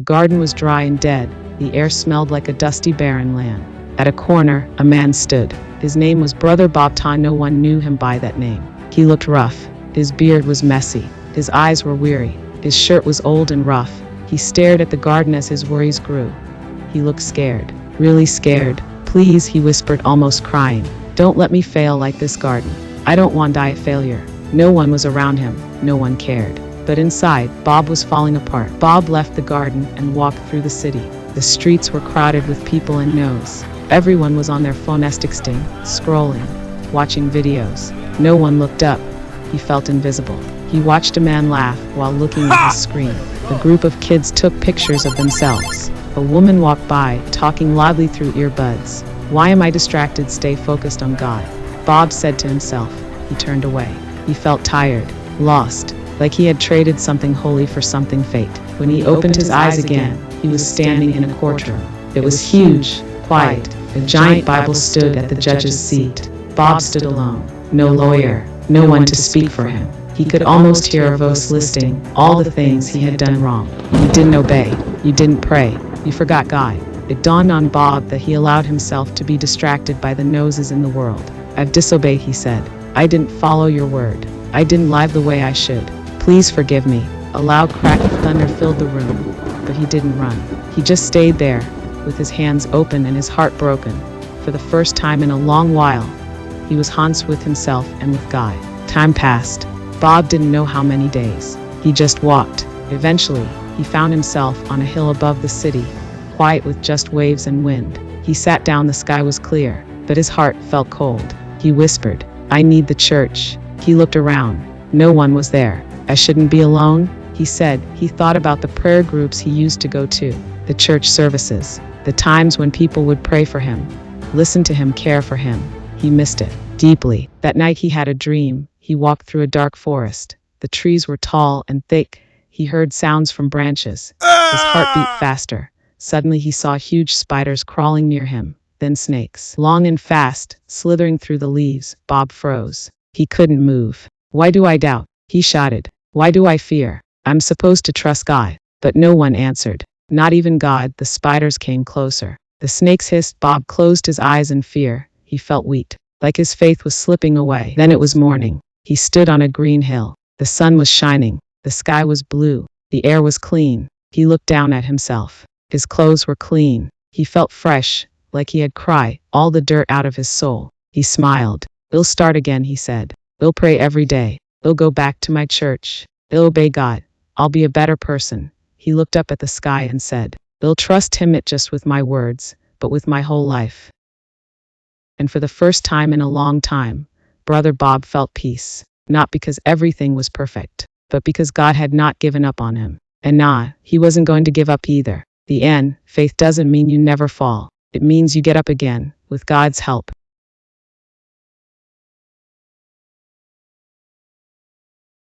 garden was dry and dead. The air smelled like a dusty barren land. At a corner, a man stood. His name was Brother Bob. No one knew him by that name. He looked rough. His beard was messy. His eyes were weary. His shirt was old and rough. He stared at the garden as his worries grew. He looked scared, really scared. "Please," he whispered, almost crying. "Don't let me fail like this garden. I don't want to die a failure." No one was around him. No one cared. But inside, Bob was falling apart. Bob left the garden and walked through the city. The streets were crowded with people and no's. Everyone was on their phone texting, scrolling, watching videos. No one looked up. He felt invisible. He watched a man laugh while looking at his screen. A group of kids took pictures of themselves. A woman walked by, talking loudly through earbuds. "Why am I distracted? Stay focused on God," Bob said to himself. He turned away. He felt tired, lost, like he had traded something holy for something fake. When he opened his eyes again, he was standing in a courtroom. It was huge, quiet. A giant Bible stood at the judge's seat. Bob stood alone. No lawyer, no one to speak for him. He could almost hear a voice listing all the things he had done wrong. "You didn't obey. You didn't pray. You forgot God." It dawned on Bob that he allowed himself to be distracted by the noses in the world. "I've disobeyed," he said. "I didn't follow your word. I didn't live the way I should. Please forgive me." A loud crack of thunder filled the room, but he didn't run. He just stayed there, with his hands open and his heart broken. For the first time in a long while, he was honest with himself and with God. Time passed. Bob didn't know how many days. He just walked. Eventually, he found himself on a hill above the city, quiet with just waves and wind. He sat down. The sky was clear, but his heart felt cold. He whispered, "I need the church." He looked around. No one was there. "I shouldn't be alone," he said. He thought about the prayer groups he used to go to, the church services, the times when people would pray for him, listen to him, care for him. He missed it deeply. That night he had a dream. He walked through a dark forest. The trees were tall and thick. He heard sounds from branches. His heart beat faster. Suddenly he saw huge spiders crawling near him, then snakes, long and fast, slithering through the leaves. Bob froze. He couldn't move. "Why do I doubt?" he shouted. "Why do I fear? I'm supposed to trust God." But no one answered. Not even God. The spiders came closer. The snakes hissed. Bob closed his eyes in fear. He felt weak, like his faith was slipping away. Then it was morning. He stood on a green hill. The sun was shining. The sky was blue. The air was clean. He looked down at himself. His clothes were clean. He felt fresh, like he had cried all the dirt out of his soul. He smiled. "I'll start again," he said. "I'll pray every day. I'll go back to my church. I'll obey God. I'll be a better person." He looked up at the sky and said, "I'll trust him not just with my words, but with my whole life." And for the first time in a long time, Brother Bob felt peace, not because everything was perfect, but because God had not given up on him. And he wasn't going to give up either. The end. Faith doesn't mean you never fall. It means you get up again, with God's help.